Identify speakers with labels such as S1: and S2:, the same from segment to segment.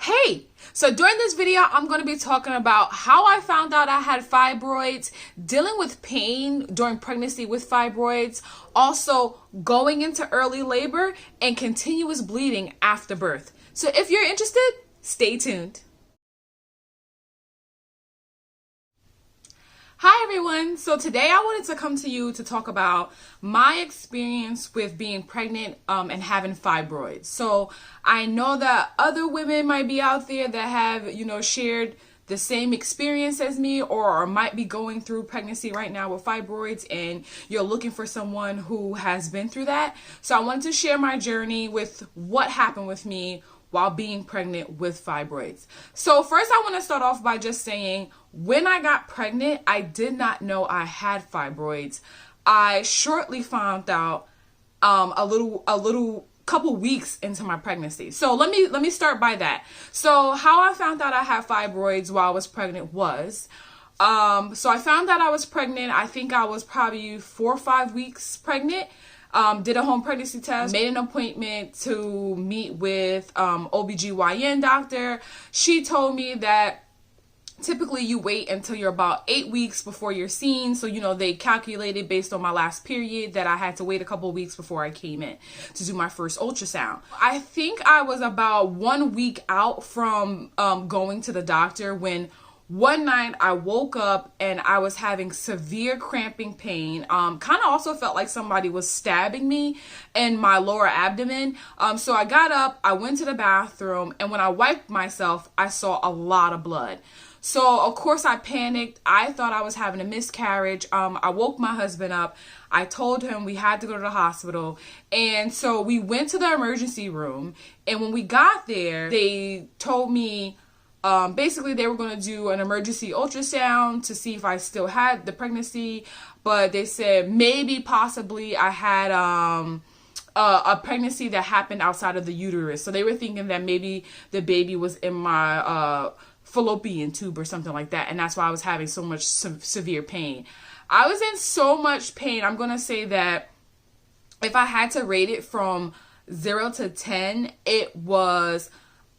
S1: Hey, so during this video, I'm going to be talking about how I found out I had fibroids, dealing with pain during pregnancy with fibroids, also going into early labor, and continuous bleeding after birth. So if you're interested, stay tuned. Hi everyone, so today I wanted to come to you to talk about my experience with being pregnant and having fibroids. So I know that other women might be out there that have, shared the same experience as me or might be going through pregnancy right now with fibroids and you're looking for someone who has been through that. So I wanted to share my journey with what happened with me while being pregnant with fibroids. So first I want to start off by just saying when I got pregnant, I did not know I had fibroids. I shortly found out a little couple weeks into my pregnancy. So let me start by that. So how I found out I had fibroids while I was pregnant was so I found out I was pregnant. I think I was probably 4 or 5 weeks pregnant. Did a home pregnancy test, made an appointment to meet with OBGYN doctor. She told me that typically you wait until you're about 8 weeks before you're seen. So, they calculated based on my last period that I had to wait a couple of weeks before I came in to do my first ultrasound. I think I was about 1 week out from going to the doctor when one night I woke up and I was having severe cramping pain. Kind of also felt like somebody was stabbing me in my lower abdomen. So I got up, I went to the bathroom, and when I wiped myself, I saw a lot of blood. So of course I panicked. I thought I was having a miscarriage. I woke my husband up. I told him we had to go to the hospital. And so we went to the emergency room. And when we got there, they told me basically they were going to do an emergency ultrasound to see if I still had the pregnancy, but they said maybe possibly I had a pregnancy that happened outside of the uterus. So they were thinking that maybe the baby was in my fallopian tube or something like that, and that's why I was having so much severe pain. I was in so much pain. I'm going to say that if I had to rate it from 0 to 10, it was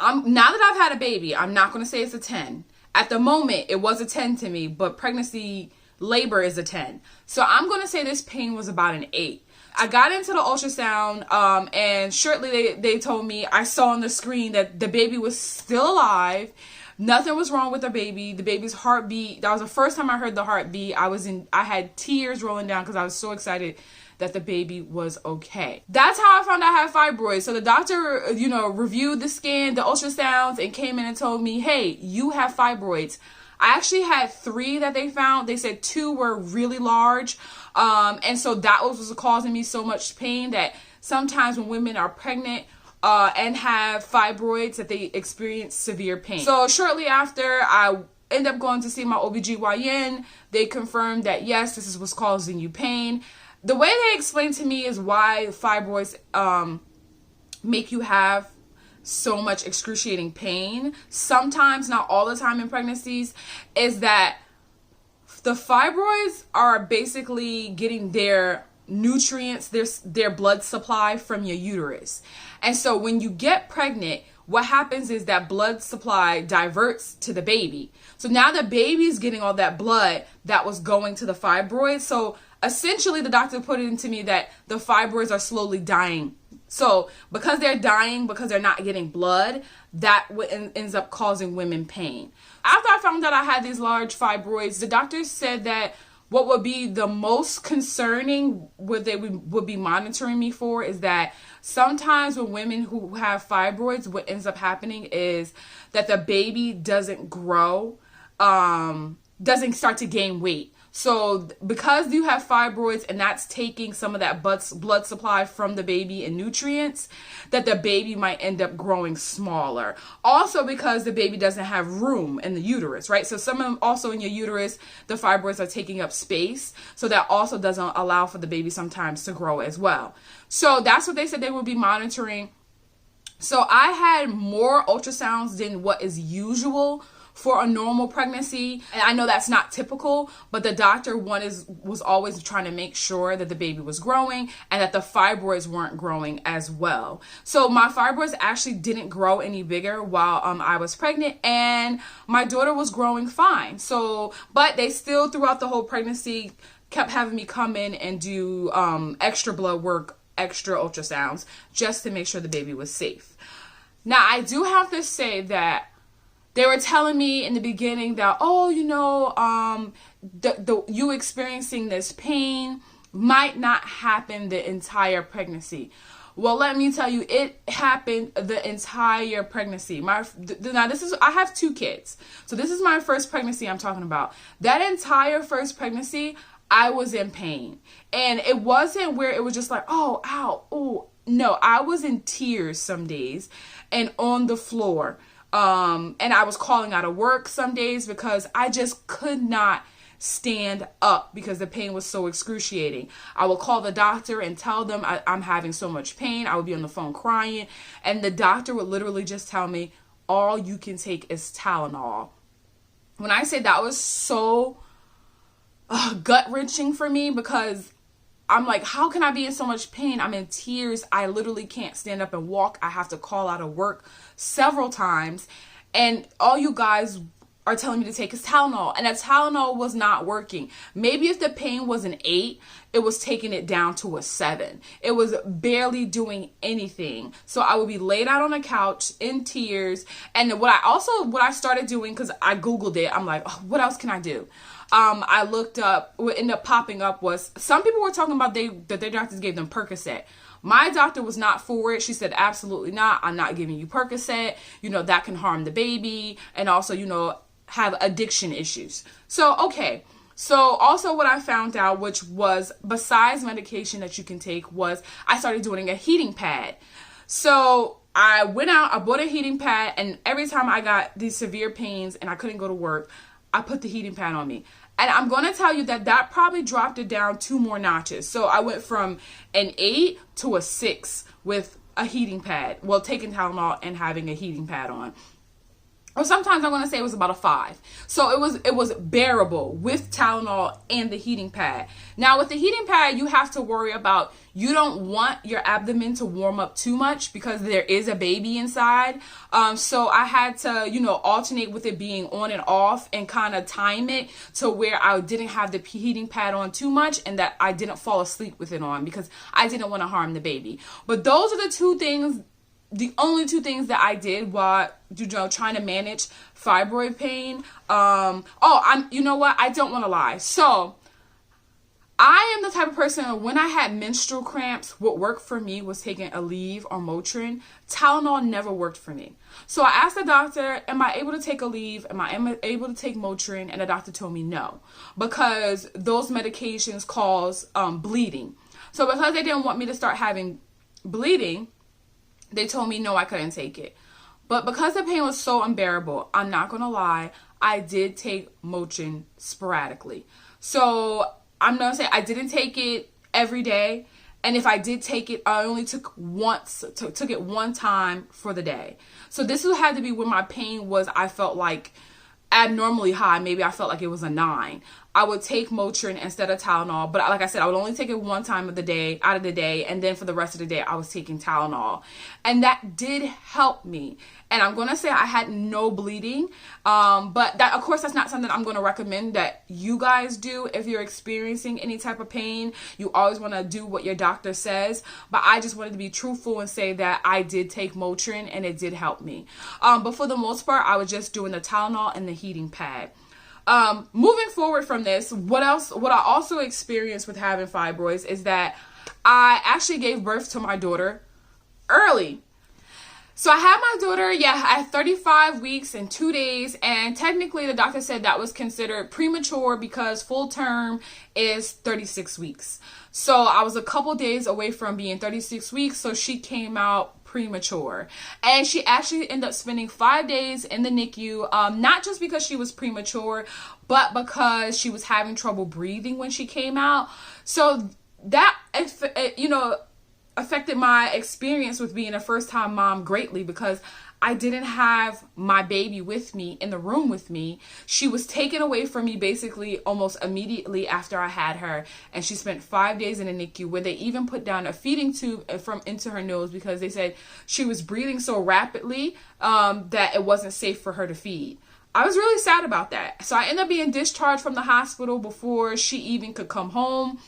S1: now that I've had a baby, I'm not going to say it's a 10. At the moment, it was a 10 to me, but pregnancy labor is a 10. So I'm going to say this pain was about an 8. I got into the ultrasound, and shortly they told me, I saw on the screen that the baby was still alive. Nothing was wrong with the baby. The baby's heartbeat, that was the first time I heard the heartbeat. I had tears rolling down because I was so excited that the baby was okay. That's how I found out I had fibroids. So the doctor, reviewed the scan, the ultrasounds, and came in and told me, hey, you have fibroids. I actually had 3 that they found. They said 2 were really large. And so that was causing me so much pain that sometimes when women are pregnant and have fibroids, that they experience severe pain. So shortly after, I ended up going to see my OBGYN. They confirmed that, yes, this is what's causing you pain. The way they explained to me is why fibroids make you have so much excruciating pain, sometimes, not all the time in pregnancies, is that the fibroids are basically getting their nutrients, their blood supply from your uterus. And so when you get pregnant, what happens is that blood supply diverts to the baby. So now the baby's getting all that blood that was going to the fibroids. So essentially, the doctor put it into me that the fibroids are slowly dying. So because they're dying, because they're not getting blood, that ends up causing women pain. After I found out I had these large fibroids, the doctor said that what would be the most concerning, what they would be monitoring me for, is that sometimes when women who have fibroids, what ends up happening is that the baby doesn't grow, doesn't start to gain weight. So because you have fibroids and that's taking some of that blood supply from the baby and nutrients, that the baby might end up growing smaller. Also because the baby doesn't have room in the uterus, right? So some of them also in your uterus, the fibroids are taking up space. So that also doesn't allow for the baby sometimes to grow as well. So that's what they said they would be monitoring. So I had more ultrasounds than what is usual for a normal pregnancy. And I know that's not typical, but the doctor was always trying to make sure that the baby was growing and that the fibroids weren't growing as well. So my fibroids actually didn't grow any bigger while I was pregnant, and my daughter was growing fine. So, but they still throughout the whole pregnancy kept having me come in and do extra blood work, extra ultrasounds, just to make sure the baby was safe. Now, I do have to say that they were telling me in the beginning that, oh, you know, you experiencing this pain might not happen the entire pregnancy. Well, let me tell you, it happened the entire pregnancy. I have 2 kids. So this is my first pregnancy I'm talking about. That entire first pregnancy, I was in pain. And it wasn't where it was just like, oh, ow, oh. No, I was in tears some days and on the floor. And I was calling out of work some days because I just could not stand up because the pain was so excruciating. I would call the doctor and tell them I'm having so much pain. I would be on the phone crying, and the doctor would literally just tell me, all you can take is Tylenol. When I say that was so gut-wrenching for me, because I'm like, how can I be in so much pain? I'm in tears. I literally can't stand up and walk. I have to call out of work several times. And all you guys are telling me to take is Tylenol. And that Tylenol was not working. Maybe if the pain was an 8, it was taking it down to a 7. It was barely doing anything. So I would be laid out on a couch in tears. And what I started doing, because I Googled it, I'm like, oh, what else can I do? I looked up, what ended up popping up was, some people were talking about that their doctors gave them Percocet. My doctor was not for it. She said, absolutely not. I'm not giving you Percocet. You know, that can harm the baby and also, you know, have addiction issues. So, okay. So also what I found out, which was besides medication that you can take, was I started doing a heating pad. So I went out, I bought a heating pad, and every time I got these severe pains and I couldn't go to work, I put the heating pad on me. And I'm going to tell you that probably dropped it down 2 more notches. So I went from an 8 to a 6 with a heating pad. Well, taking Tylenol and having a heating pad on. Or sometimes I'm going to say it was about a 5. So it was bearable with Tylenol and the heating pad. Now with the heating pad, you have to worry about, you don't want your abdomen to warm up too much because there is a baby inside. So I had to, you know, alternate with it being on and off and kind of time it to where I didn't have the heating pad on too much and that I didn't fall asleep with it on because I didn't want to harm the baby. But those are the only 2 things that I did while, you know, trying to manage fibroid pain. You know what? I don't want to lie. So I am the type of person, when I had menstrual cramps, what worked for me was taking Aleve or Motrin. Tylenol never worked for me. So I asked the doctor, am I able to take Aleve? Am I able to take Motrin? And the doctor told me no, because those medications cause bleeding. So because they didn't want me to start having bleeding, they told me no, I couldn't take it. But because the pain was so unbearable, I'm not going to lie, I did take Motrin sporadically. So I'm going to say I didn't take it every day. And if I did take it, I only took it one time for the day. So this had to be when my pain was, I felt like abnormally high. Maybe I felt like it was a 9. I would take Motrin instead of Tylenol. But like I said, I would only take it one time out of the day. And then for the rest of the day, I was taking Tylenol. And that did help me. And I'm going to say I had no bleeding. But that, of course, that's not something I'm going to recommend that you guys do if you're experiencing any type of pain. You always want to do what your doctor says. But I just wanted to be truthful and say that I did take Motrin and it did help me. But for the most part, I was just doing the Tylenol and the heating pad. Moving forward from this, what I also experienced with having fibroids is that I actually gave birth to my daughter early. So I had my daughter, at 35 weeks and 2 days, and technically the doctor said that was considered premature because full term is 36 weeks. So I was a couple days away from being 36 weeks, so she came out premature. And she actually ended up spending 5 days in the NICU, not just because she was premature, but because she was having trouble breathing when she came out. So that, affected my experience with being a first-time mom greatly, because I didn't have my baby with me in the room with me. She was taken away from me basically almost immediately after I had her, and she spent 5 days in a NICU where they even put down a feeding tube into her nose because they said she was breathing so rapidly that it wasn't safe for her to feed. I was really sad about that. So I ended up being discharged from the hospital before she even could come home.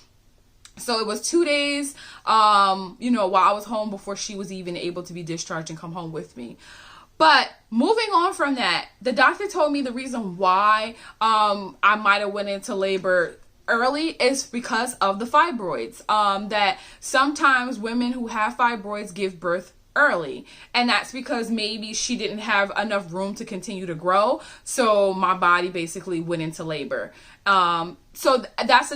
S1: So it was 2 days, while I was home before she was even able to be discharged and come home with me. But moving on from that, the doctor told me the reason why I might have went into labor early is because of the fibroids. That sometimes women who have fibroids give birth early, and that's because maybe she didn't have enough room to continue to grow, so my body basically went into labor. So that's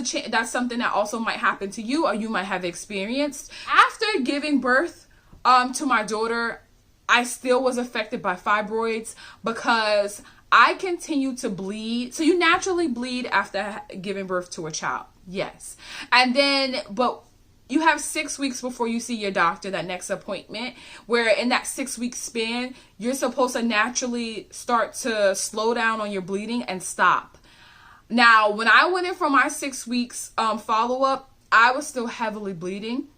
S1: something that also might happen to you, or you might have experienced. After giving birth to my daughter, I still was affected by fibroids because I continued to bleed. So you naturally bleed after giving birth to a child, yes, and then but you have 6 weeks before you see your doctor, that next appointment, where in that 6 week span, you're supposed to naturally start to slow down on your bleeding and stop. Now, when I went in for my 6 weeks follow-up, I was still heavily bleeding.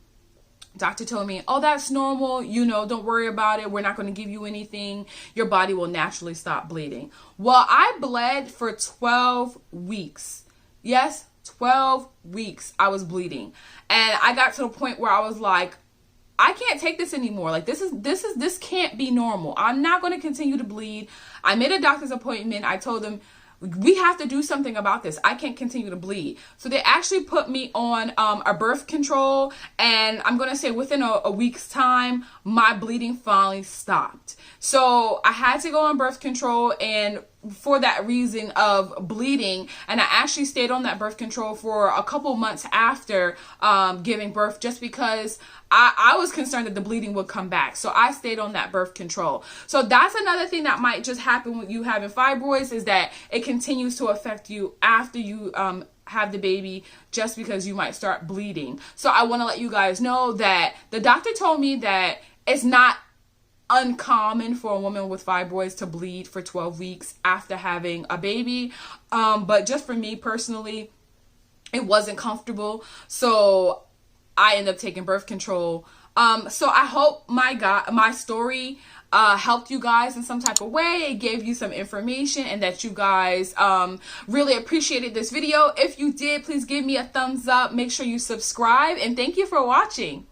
S1: Doctor told me, oh, that's normal. Don't worry about it. We're not going to give you anything. Your body will naturally stop bleeding. Well, I bled for 12 weeks. Yes, 12 weeks I was bleeding. And I got to the point where I was like, I can't take this anymore. Like, this can't be normal. I'm not going to continue to bleed. I made a doctor's appointment. I told them, we have to do something about this. I can't continue to bleed. So they actually put me on a birth control, and I'm going to say within a week's time, my bleeding finally stopped. So I had to go on birth control, and for that reason of bleeding, and I actually stayed on that birth control for a couple months after giving birth, just because I was concerned that the bleeding would come back. So I stayed on that birth control. So that's another thing that might just happen with you having fibroids, is that it continues to affect you after you have the baby, just because you might start bleeding. So I want to let you guys know that the doctor told me that it's not uncommon for a woman with fibroids to bleed for 12 weeks after having a baby. But just for me personally, it wasn't comfortable. So I ended up taking birth control. So I hope my story helped you guys in some type of way. It gave you some information, and that you guys really appreciated this video. If you did, please give me a thumbs up. Make sure you subscribe, and thank you for watching.